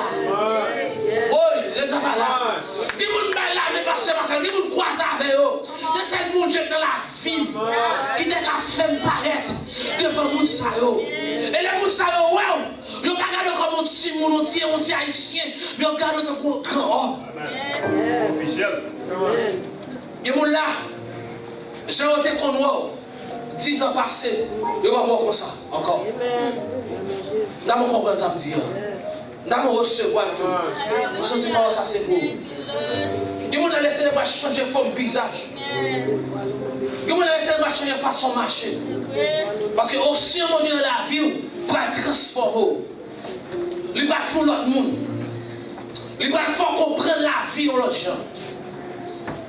Oui, les enfants là. Qui moun bail là, mais pas seulement ça, qui moun croise avec eux. C'est celle moun jette dans la vie qui t'a fait paraître devant moun sa yo. Et les moun sa yo, ouais, ils ne regardent pas comme un petit moun, un petit haïtien, mais ils regardent comme un grand homme. Officiel. Et moun là, j'ai été qu'on voit 10 ans passés, ils vont voir comme ça, encore. Nous allons comprendre ça me dire. Nous allons recevoir tout. Nous sommes pas ça c'est beau. Ils vont laisser les changer forme visage. Ils changer la façon de marcher. Parce que aussi, mon Dieu, dans la vie, pour transformer. Il va faire l'autre monde. Il va faire comprendre la vie de l'autre gens.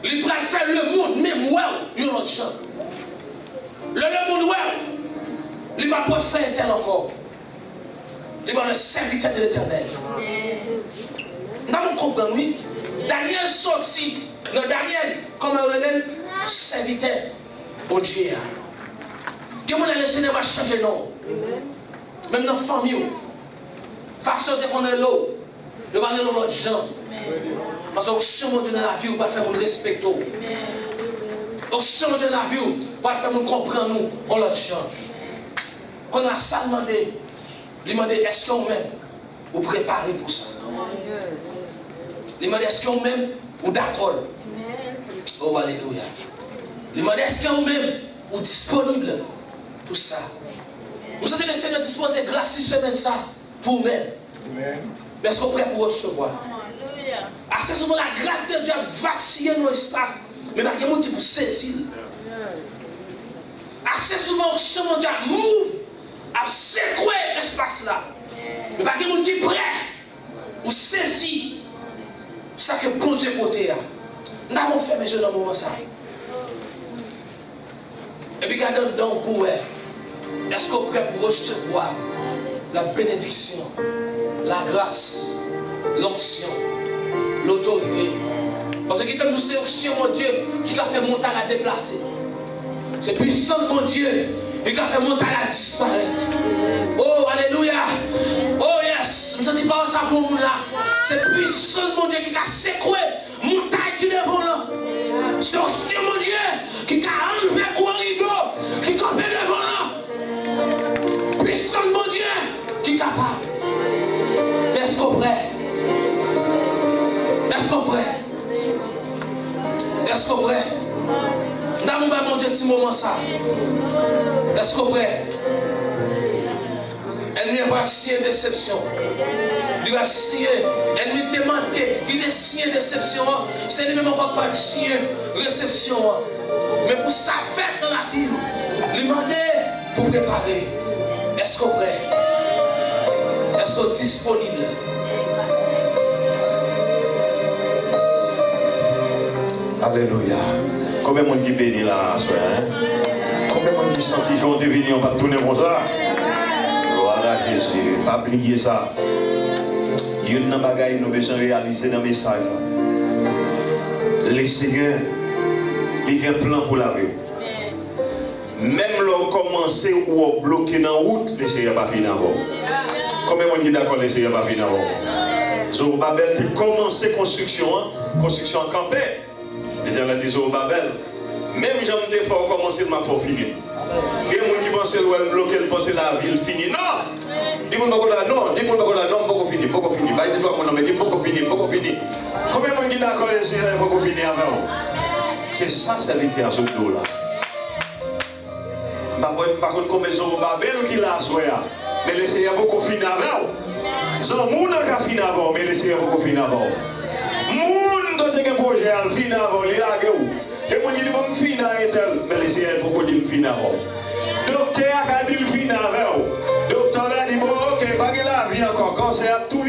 Il va faire le monde même de l'autre gens. Le monde il va pas faire tel encore. Il va le serviteur de l'éternel. Nous avons compris, oui. Daniel sorti. Non, Daniel, comme un serviteur au Dieu. Comment le Seigneur va changer non? Même dans la famille. Façon de connaître l'eau. De parler dans l'autre gens. Parce que si on est dans la vie, on va faire nous respecter. Donc si on est dans la vie, on va faire nous comprendre nous en l'autre gens. Quand on a ça demandé, il demande est-ce que vous-même vous préparez pour ça? Il demande est-ce que vous-même vous d'accord? Oh alléluia. Il demande est-ce que vous-même vous disponible pour ça? Vous savez le Seigneur dispose de grâce 6 semaines ça pour vous-même. Mais est-ce que vous êtes prêts pour recevoir? Assez souvent la grâce de Dieu vacille dans l'espace, mais il n'y a pas de monde qui vous saisit. Assez souvent ce monde move à secouer l'espace là. Mais pas de monde qui est prêt ou saisi ça que bon Dieu côté là. Nous avons fait mes jeunes dans le moment ça. Et puis regardez dedans pour vous. Est-ce que vous êtes prêt pour recevoir la bénédiction, la grâce, l'onction, l'autorité? Parce que comme je sais aussi mon Dieu qui a fait montagne à déplacer. C'est puissant mon Dieu qui a fait montagne à disparaître. Oh alléluia. Oh yes. Vous ne sentez pas ça pour vous là. C'est puissant mon Dieu qui a secoué montagne qui est devant là. C'est aussi mon Dieu qui a enlevé le rideau qui est devant là. Puissant mon Dieu qui est capable. Est-ce qu'on est prêt? Est-ce qu'on est prêt? Est-ce qu'on est prêt? Nous avons mon Dieu petit moment ça. Est-ce qu'on est prêt? Ennemi va signer déception. Il va signer. Ennemi demandé. Il a signé déception. C'est lui-même encore pas signer réception. Mais pour ça faire dans la vie, il demande pour préparer. Est-ce qu'on est prêt? Est-ce qu'on est disponible? Alléluia. Combien de monde qui bénit là, soeur, hein? Combien de monde qui sentit qu'ils ont devenu, on va tourner comme ça? Voilà Jésus, pas oublier ça. Il y a une bagaille nous besoin réaliser dans le message. Le Seigneur, il a un plan pour la vie. Même l'homme commence ou bloqué dans la route, le Seigneur n'a pas fini avant. Combien de monde qui est d'accord, le Seigneur n'a pas fini avant? Zorobabel a commencé la construction en campée. L'Éternel dit Zorobabel, même j'aime des fois commencer, il m'a fait finir. Il y a des gens qui pensent que le bloqué, pensent que la ville finie. Non! Dis-moi pas non, dis-moi pas non, beaucoup fini, beaucoup fini. Bah, dis-toi mon nom, mais dis beaucoup fini, beaucoup fini. Combien de gens qui d'accord, le Seigneur beaucoup fini avant? C'est ça, c'est l'été à ce dos là. Par contre, comme Zorobabel qui l'a joué, mais le Seigneur beaucoup fini avant. Zomoun a fini avant, mais le Seigneur beaucoup fini avant. Moun doit être un projet à fini avant, il a gagné. Et moi, je dis bon fini à Intel, mais le Seigneur beaucoup dit fini avant. Docteur a dit fini avant. Docteur a dit bon, ok, pas que la vie encore, cancer tout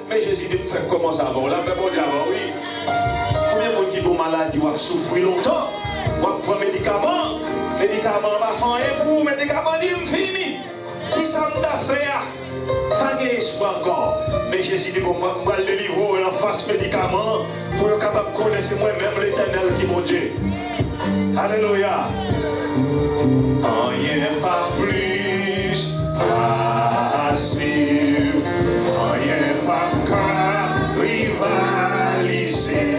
mais Jésus dit faire comment ça avant. Là, bon Dieu avant, oui. Combien de gens qui sont malades, qui vont souffrir longtemps, vont prendre médicaments, médicaments va faire pour médicaments dit fini. Si ça me t'a fait, pas d'espoir encore. Mais Jésus dit, bon, moi, le livre en face médicaments pour être capable de connaître moi-même l'Éternel qui est mon Dieu. Alléluia. Rien pas plus facile, rien pas qu'à rivaliser.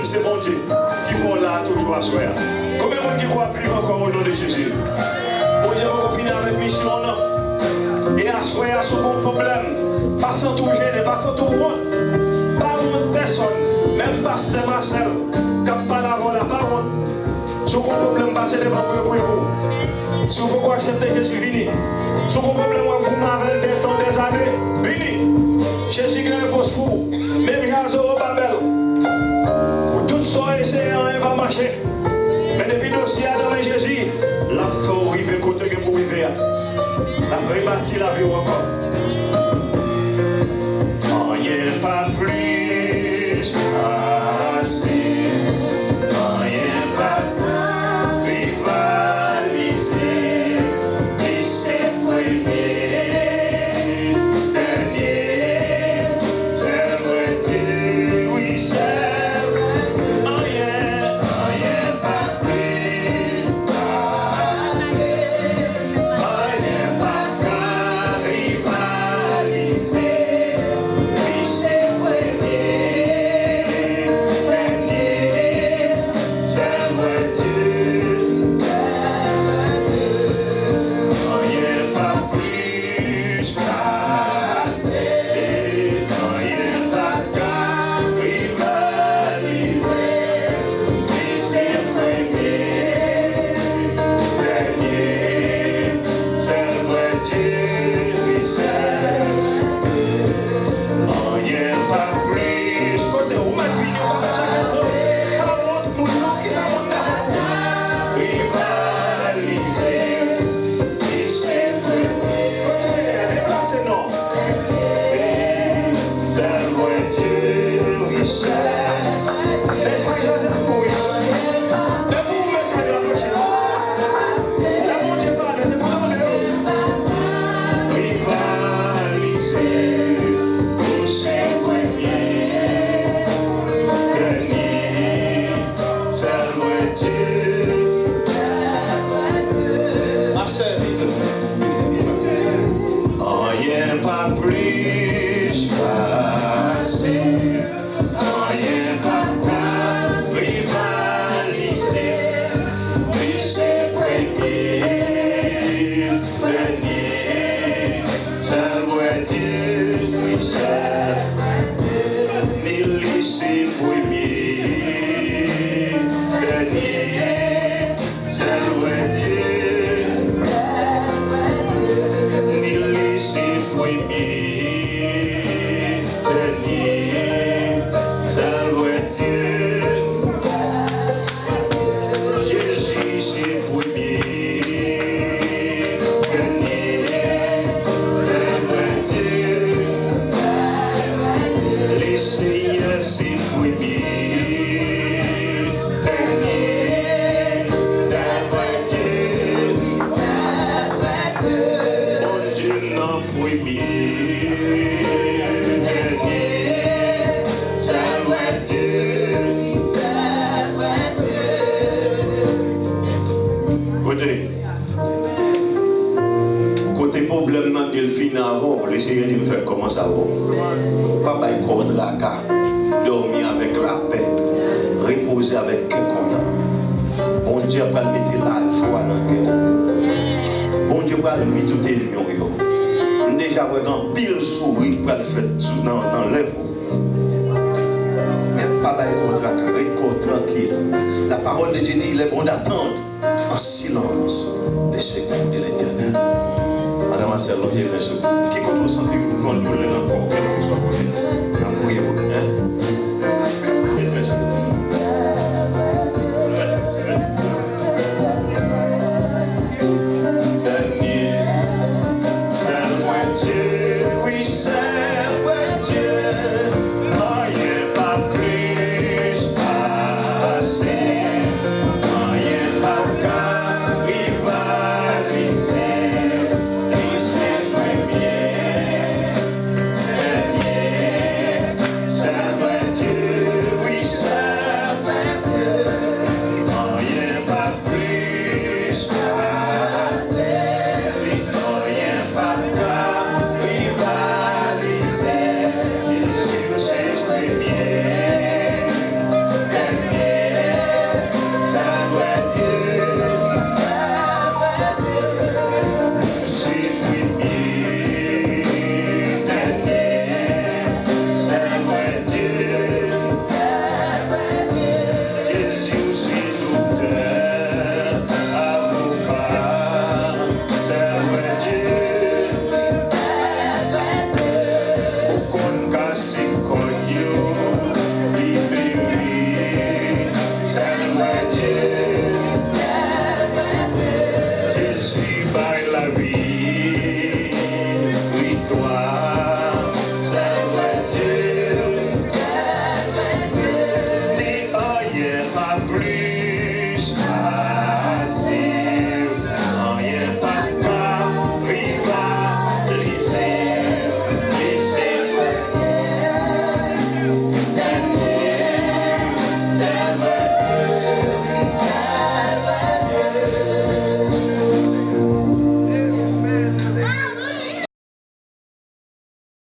C'est bon Dieu qui faut là toujours à soi. Combien de monde qui croit vivre encore au nom de Jésus? Bon Dieu va finir avec mission et à soi à son bon problème. Pas sans tout gêner, pas sans tout honte. Pas honte personne, même pas de Marcel. Quand pas la voix, pas honte. Si vous avez un problème, passez devant pour vous. Si vous pouvez accepter Jésus, venez. Si vous avez un problème, vous m'avez des temps, des années, venez. Jésus qui est un poste fou. Même Gazo au Babel. Tout ça, essayé, on va marcher. Mais depuis dossier dans les Jésus, la faut arriver côté pour vivre. La rebâtir la vie encore. Rien pas plus assez. Rien pas rivaliser. Et c'est premier, dernier. C'est vrai Dieu, oui, c'est. Côté problème dans Delphine avant, l'essayer de me faire comment ça va. Pas bailler contre la carte, dormir avec la paix, reposer avec content. Bon Dieu va mettre la joie dans le cœur. Bon Dieu va lui tout éliminer. Déjà vraiment pile sourire pour le faire dans l'œuvre. Mais pas bailler contre la carte, reste tranquille. La parole de Dieu dit il est bon d'attendre en silence les secours de l'Éternel. Madame Marcel, qui compte au sentiment.